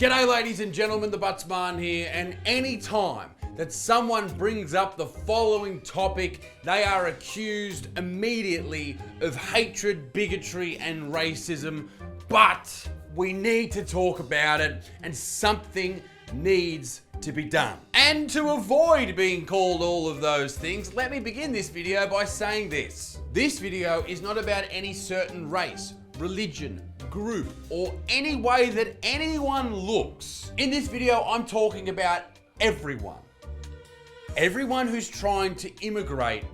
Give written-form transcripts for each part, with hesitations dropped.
G'day ladies and gentlemen, the Buttsman here, and any time that someone brings up the following topic, they are accused immediately of hatred, bigotry and racism, but we need to talk about it and something needs to be done. And to avoid being called all of those things, let me begin this video by saying this. This video is not about any certain race, religion, group, or any way that anyone looks. In this video, I'm talking about everyone. Everyone who's trying to immigrate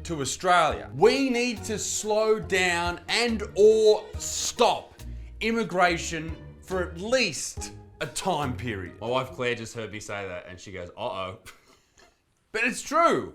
to Australia. We need to slow down and or stop immigration for at least a time period. My wife Claire just heard me say that and she goes, uh-oh. But it's true.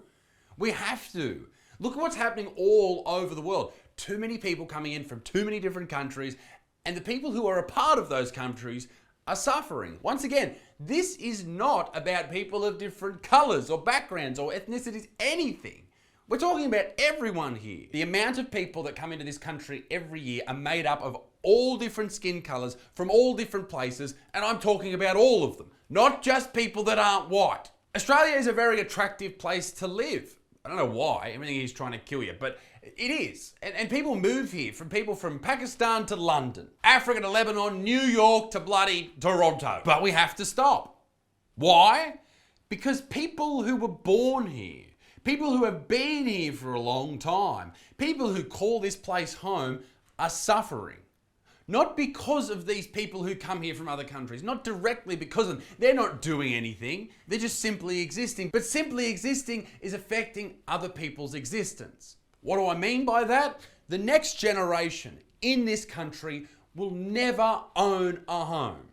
We have to. Look at what's happening all over the world. Too many people coming in from too many different countries, and the people who are a part of those countries are suffering. Once again, this is not about people of different colors or backgrounds or ethnicities, anything. We're talking about everyone here. The amount of people that come into this country every year are made up of all different skin colors from all different places, and I'm talking about all of them, not just people that aren't white. Australia is a very attractive place to live. I don't know why, everything is trying to kill you, but it is. And people move here, from people from Pakistan to London, Africa to Lebanon, New York to bloody Toronto. But we have to stop. Why? Because people who were born here, people who have been here for a long time, people who call this place home are suffering. Not because of these people who come here from other countries, not directly because of them. They're not doing anything. They're just simply existing. But simply existing is affecting other people's existence. What do I mean by that? The next generation in this country will never own a home.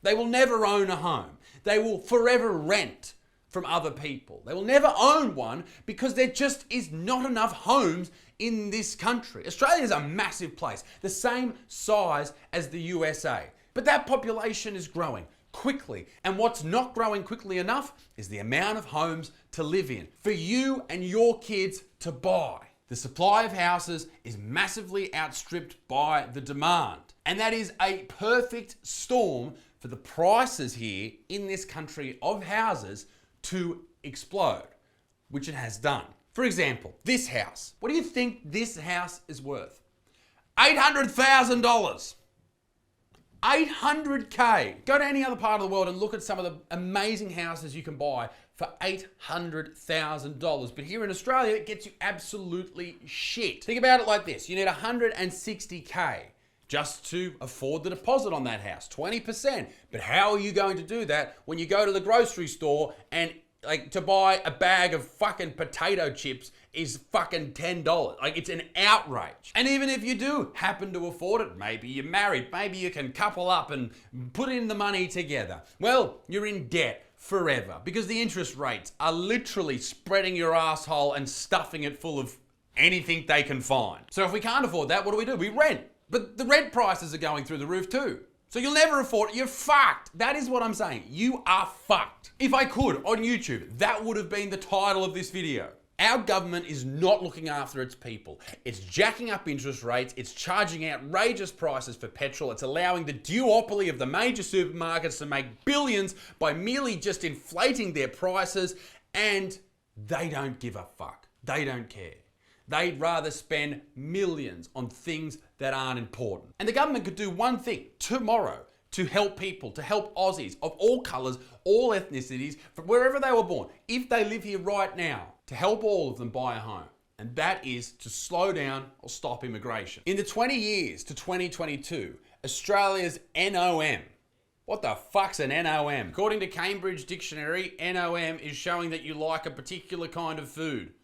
They will never own a home. They will forever rent from other people. They will never own one because there just is not enough homes in this country. Australia is a massive place, the same size as the USA. But that population is growing quickly. And what's not growing quickly enough is the amount of homes to live in for you and your kids to buy. The supply of houses is massively outstripped by the demand. And that is a perfect storm for the prices here in this country of houses to explode, which it has done. For example, this house. What do you think this house is worth? $800,000. $800K. Go to any other part of the world and look at some of the amazing houses you can buy for $800,000. But here in Australia, it gets you absolutely shit. Think about it like this. You need $160K just to afford the deposit on that house, 20%. But how are you going to do that when you go to the grocery store and to buy a bag of fucking potato chips is fucking $10. It's an outrage. And even if you do happen to afford it, maybe you're married, maybe you can couple up and put in the money together. Well, you're in debt forever because the interest rates are literally spreading your asshole and stuffing it full of anything they can find. So if we can't afford that, what do? We rent. But the rent prices are going through the roof too. So you'll never afford it. You're fucked. That is what I'm saying. You are fucked. If I could, on YouTube, that would have been the title of this video. Our government is not looking after its people. It's jacking up interest rates. It's charging outrageous prices for petrol. It's allowing the duopoly of the major supermarkets to make billions by merely just inflating their prices. And they don't give a fuck. They don't care. They'd rather spend millions on things that aren't important. And the government could do one thing tomorrow to help people, to help Aussies of all colours, all ethnicities, from wherever they were born, if they live here right now, to help all of them buy a home. And that is to slow down or stop immigration. In the 20 years to 2022, Australia's NOM, what the fuck's an NOM? According to Cambridge Dictionary, NOM is showing that you like a particular kind of food.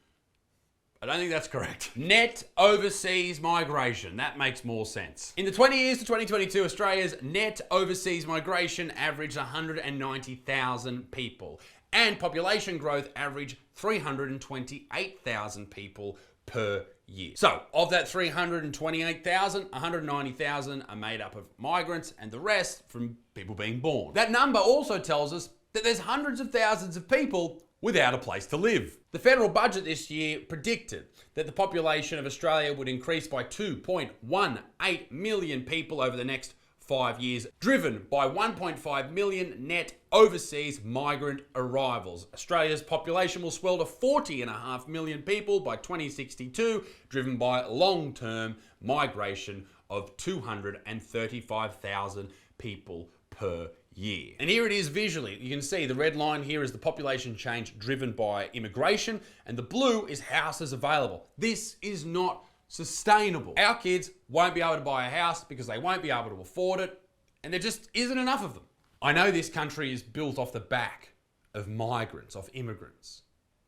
I don't think that's correct. Net overseas migration. That makes more sense. In the 20 years to 2022, Australia's net overseas migration averaged 190,000 people. And population growth averaged 328,000 people per year. So, of that 328,000, 190,000 are made up of migrants and the rest from people being born. That number also tells us that there's hundreds of thousands of people without a place to live. The federal budget this year predicted that the population of Australia would increase by 2.18 million people over the next 5 years, driven by 1.5 million net overseas migrant arrivals. Australia's population will swell to 40.5 million people by 2062, driven by long-term migration of 235,000 people per year. And here it is visually. You can see the red line here is the population change driven by immigration, and the blue is houses available. This is not sustainable. Our kids won't be able to buy a house because they won't be able to afford it, and there just isn't enough of them. I know this country is built off the back of migrants, of immigrants,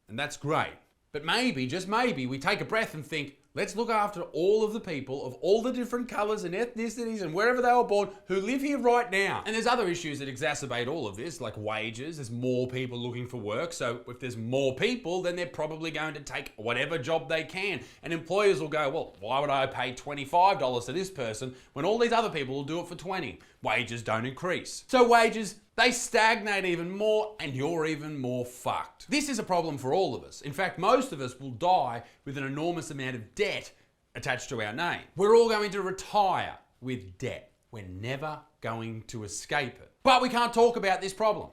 and that's great. But maybe, just maybe, we take a breath and think, let's look after all of the people of all the different colours and ethnicities and wherever they were born who live here right now. And there's other issues that exacerbate all of this, like wages. There's more people looking for work. So if there's more people, then they're probably going to take whatever job they can. And employers will go, well, why would I pay $25 to this person when all these other people will do it for $20? Wages don't increase. So wages, they stagnate even more, and you're even more fucked. This is a problem for all of us. In fact, most of us will die with an enormous amount of debt attached to our name. We're all going to retire with debt. We're never going to escape it. But we can't talk about this problem,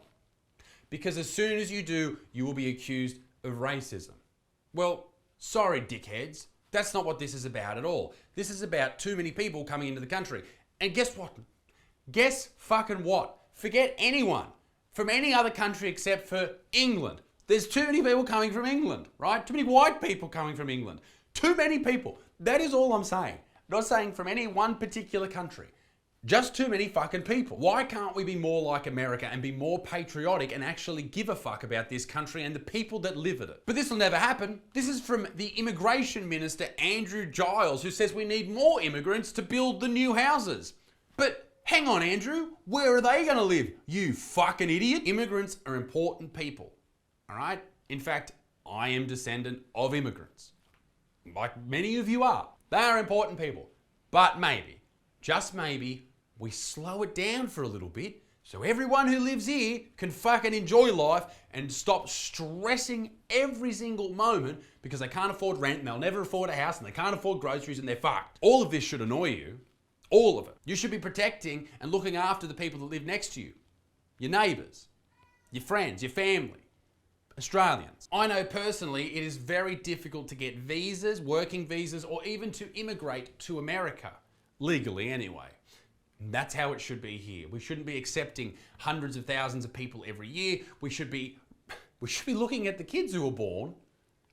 because as soon as you do, you will be accused of racism. Well, sorry, dickheads. That's not what this is about at all. This is about too many people coming into the country. And guess what? Guess fucking what? Forget anyone from any other country except for England. There's too many people coming from England, right? Too many white people coming from England. Too many people. That is all I'm saying. I'm not saying from any one particular country. Just too many fucking people. Why can't we be more like America and be more patriotic and actually give a fuck about this country and the people that live in it? But this will never happen. This is from the Immigration Minister, Andrew Giles, who says we need more immigrants to build the new houses. But hang on, Andrew, where are they gonna live, you fucking idiot? Immigrants are important people, all right? In fact, I am descendant of immigrants, like many of you are. They are important people, but maybe, just maybe, we slow it down for a little bit so everyone who lives here can fucking enjoy life and stop stressing every single moment because they can't afford rent and they'll never afford a house and they can't afford groceries and they're fucked. All of this should annoy you. All of it. You should be protecting and looking after the people that live next to you. Your neighbours, your friends, your family, Australians. I know personally it is very difficult to get visas, working visas, or even to immigrate to America. Legally anyway. And that's how it should be here. We shouldn't be accepting hundreds of thousands of people every year. We should be looking at the kids who are born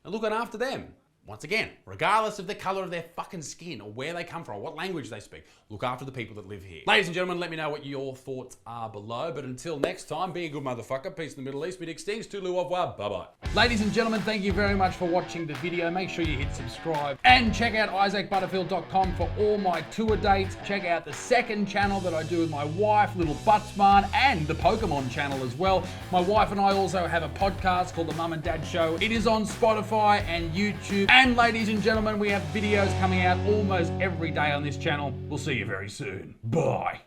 and looking after them. Once again, regardless of the colour of their fucking skin or where they come from or what language they speak, look after the people that live here. Ladies and gentlemen, let me know what your thoughts are below. But until next time, be a good motherfucker. Peace in the Middle East. Big extends. Toodaloo, au revoir. Bye-bye. Ladies and gentlemen, thank you very much for watching the video. Make sure you hit subscribe and check out isaacbutterfield.com for all my tour dates. Check out the second channel that I do with my wife, Little Buttsman, and the Pokemon channel as well. My wife and I also have a podcast called The Mum and Dad Show. It is on Spotify and YouTube. And ladies and gentlemen, we have videos coming out almost every day on this channel. We'll see you very soon. Bye.